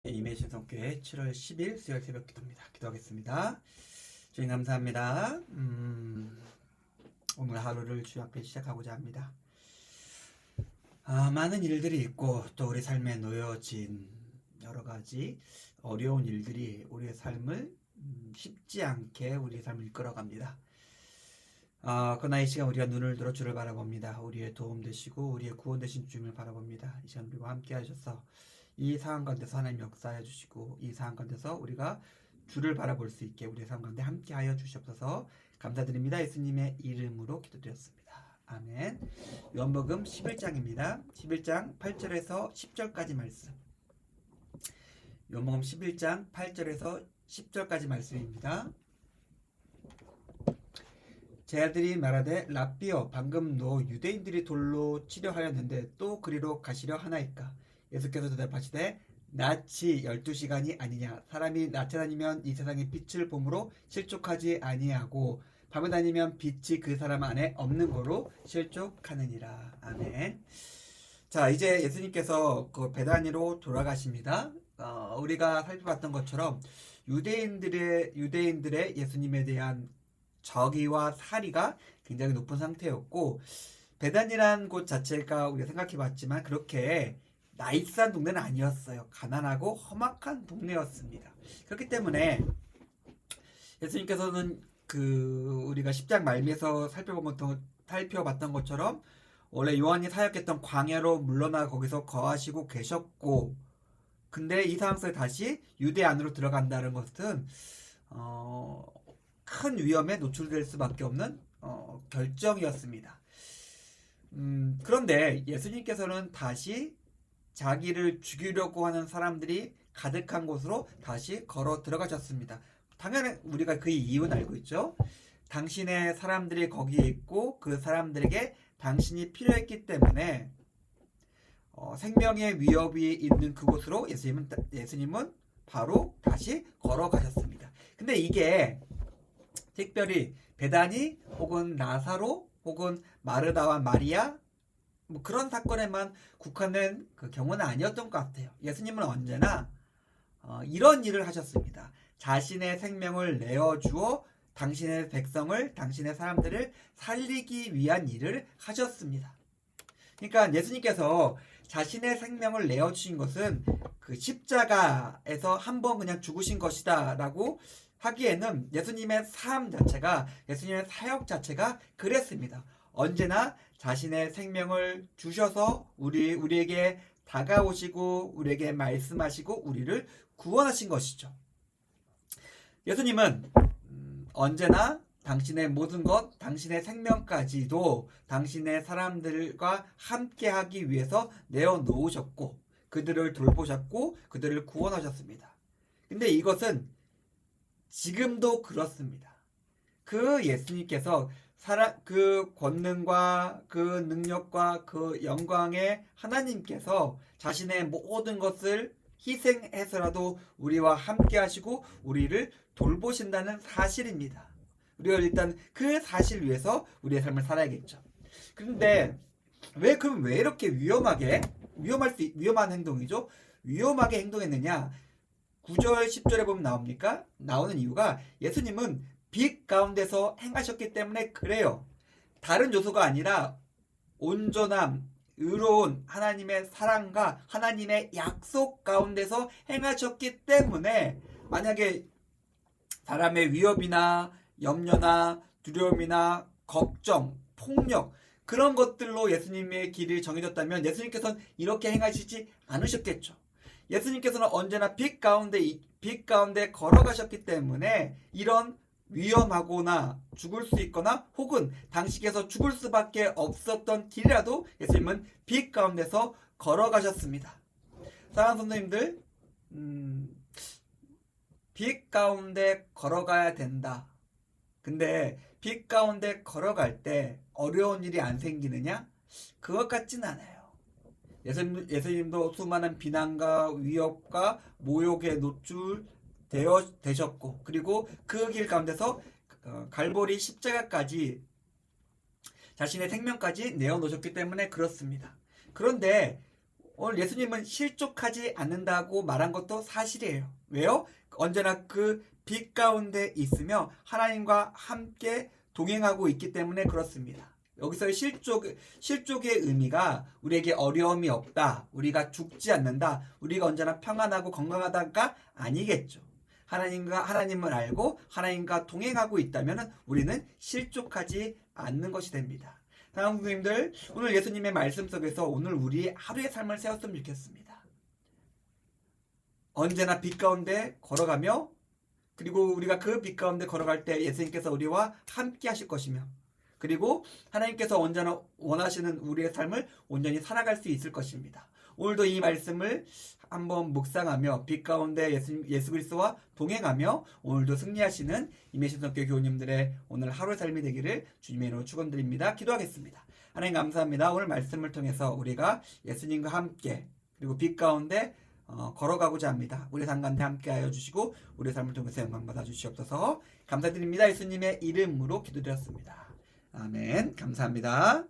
임혜신 성교회 7월 10일 수요일 새벽 기도입니다. 기도하겠습니다. 주님 감사합니다. 오늘 하루를 주 앞에 시작하고자 합니다. 많은 일들이 있고 또 우리 삶에 놓여진 여러 가지 어려운 일들이 우리의 삶을 쉽지 않게 우리의 삶을 이끌어갑니다. 그러나 이 시간 우리가 눈을 들어 주를 바라봅니다. 우리의 도움 되시고 우리의 구원 되신 주님을 바라봅니다. 이 시간 우리와 함께 하셔서 이 상황 가운데서 하나님 역사해 주시고 이 상황 가운데서 우리가 주를 바라볼 수 있게 우리의 삶 가운데 함께 하여 주시옵소서. 감사드립니다. 예수님의 이름으로 기도드렸습니다. 아멘. 요한복음 11장입니다. 11장 8절에서 10절까지 말씀. 요한복음 11장 8절에서 10절까지 말씀입니다. 제 아들이 말하되 랍비여 방금 너 유대인들이 돌로 치려 하였는데 또 그리로 가시려 하나이까? 예수께서 대답하시되 낫이 12시간이 아니냐. 사람이 낮에 다니면 이 세상의 빛을 보므로 실족하지 아니하고 밤에 다니면 빛이 그 사람 안에 없는 거로 실족하느니라. 아멘. 자, 이제 예수님께서 그 베다니로 돌아가십니다. 우리가 살펴봤던 것처럼 유대인들의 예수님에 대한 저기와 사리가 굉장히 높은 상태였고, 베단이란 곳 자체가 우리가 생각해봤지만 그렇게 나이스한 동네는 아니었어요. 가난하고 험악한 동네였습니다. 그렇기 때문에 예수님께서는 우리가 10장 말미에서 살펴봤던 것처럼 원래 요한이 사역했던 광야로 물러나 거기서 거하시고 계셨고, 근데 이 상황 속에 다시 유대 안으로 들어간다는 것은 큰 위험에 노출될 수밖에 없는 결정이었습니다. 그런데 예수님께서는 다시 자기를 죽이려고 하는 사람들이 가득한 곳으로 다시 걸어 들어가셨습니다. 당연히 우리가 그 이유는 알고 있죠. 당신의 사람들이 거기에 있고 그 사람들에게 당신이 필요했기 때문에 생명의 위협이 있는 그곳으로 예수님은 바로 다시 걸어가셨습니다. 근데 이게 특별히 베다니 혹은 나사로 혹은 마르다와 마리아 뭐 그런 사건에만 국한된 그 경우는 아니었던 것 같아요. 예수님은 언제나 이런 일을 하셨습니다. 자신의 생명을 내어주어 당신의 백성을, 당신의 사람들을 살리기 위한 일을 하셨습니다. 그러니까 예수님께서 자신의 생명을 내어주신 것은 그 십자가에서 한번 그냥 죽으신 것이다 라고 하기에는 예수님의 삶 자체가, 예수님의 사역 자체가 그랬습니다. 언제나 자신의 생명을 주셔서 우리에게 다가오시고 우리에게 말씀하시고 우리를 구원하신 것이죠. 예수님은 언제나 당신의 모든 것, 당신의 생명까지도 당신의 사람들과 함께하기 위해서 내어놓으셨고 그들을 돌보셨고 그들을 구원하셨습니다. 근데 이것은 지금도 그렇습니다. 그 예수님께서 그 권능과 그 능력과 그 영광의 하나님께서 자신의 모든 것을 희생해서라도 우리와 함께 하시고 우리를 돌보신다는 사실입니다. 우리가 일단 그 사실을 위해서 우리의 삶을 살아야겠죠. 그런데 왜 이렇게 위험한 행동이죠? 위험하게 행동했느냐? 9절 10절에 보면 나오는 이유가 예수님은 빛 가운데서 행하셨기 때문에 그래요. 다른 요소가 아니라 온전함, 의로운 하나님의 사랑과 하나님의 약속 가운데서 행하셨기 때문에 만약에 사람의 위협이나 염려나 두려움이나 걱정, 폭력 그런 것들로 예수님의 길이 정해졌다면 예수님께서는 이렇게 행하시지 않으셨겠죠. 예수님께서는 언제나 빛 가운데 걸어가셨기 때문에 이런 위험하거나 죽을 수 있거나 혹은 당신께서 죽을 수밖에 없었던 길이라도 예수님은 빛 가운데서 걸어가셨습니다. 사랑하는 성도님들, 빛 가운데 걸어가야 된다. 근데 빛 가운데 걸어갈 때 어려운 일이 안 생기느냐? 그것 같진 않아요. 예수님도 수많은 비난과 위협과 모욕에 노출되셨고 그리고 그 길 가운데서 갈보리 십자가까지 자신의 생명까지 내어놓으셨기 때문에 그렇습니다. 그런데 오늘 예수님은 실족하지 않는다고 말한 것도 사실이에요. 왜요? 언제나 그 빛 가운데 있으며 하나님과 함께 동행하고 있기 때문에 그렇습니다. 여기서의 실족의 의미가 우리에게 어려움이 없다, 우리가 죽지 않는다, 우리가 언제나 평안하고 건강하다가 아니겠죠. 하나님을 알고 하나님과 동행하고 있다면 우리는 실족하지 않는 것이 됩니다. 사랑하는 성도님들, 오늘 예수님의 말씀 속에서 오늘 우리의 하루의 삶을 세웠으면 좋겠습니다. 언제나 빛 가운데 걸어가며, 그리고 우리가 그 빛 가운데 걸어갈 때 예수님께서 우리와 함께 하실 것이며, 그리고 하나님께서 언제나 원하시는 우리의 삶을 온전히 살아갈 수 있을 것입니다. 오늘도 이 말씀을 한번 묵상하며 빛 가운데 예수 그리스도와 동행하며 오늘도 승리하시는 임예신 성교 교우님들의 오늘 하루의 삶이 되기를 주님의 이름으로 축원드립니다. 기도하겠습니다. 하나님 감사합니다. 오늘 말씀을 통해서 우리가 예수님과 함께 그리고 빛 가운데 걸어가고자 합니다. 우리 삶 가운데 함께하여 주시고 우리 삶을 통해서 영광 받아 주시옵소서. 감사드립니다. 예수님의 이름으로 기도드렸습니다. 아멘. 감사합니다.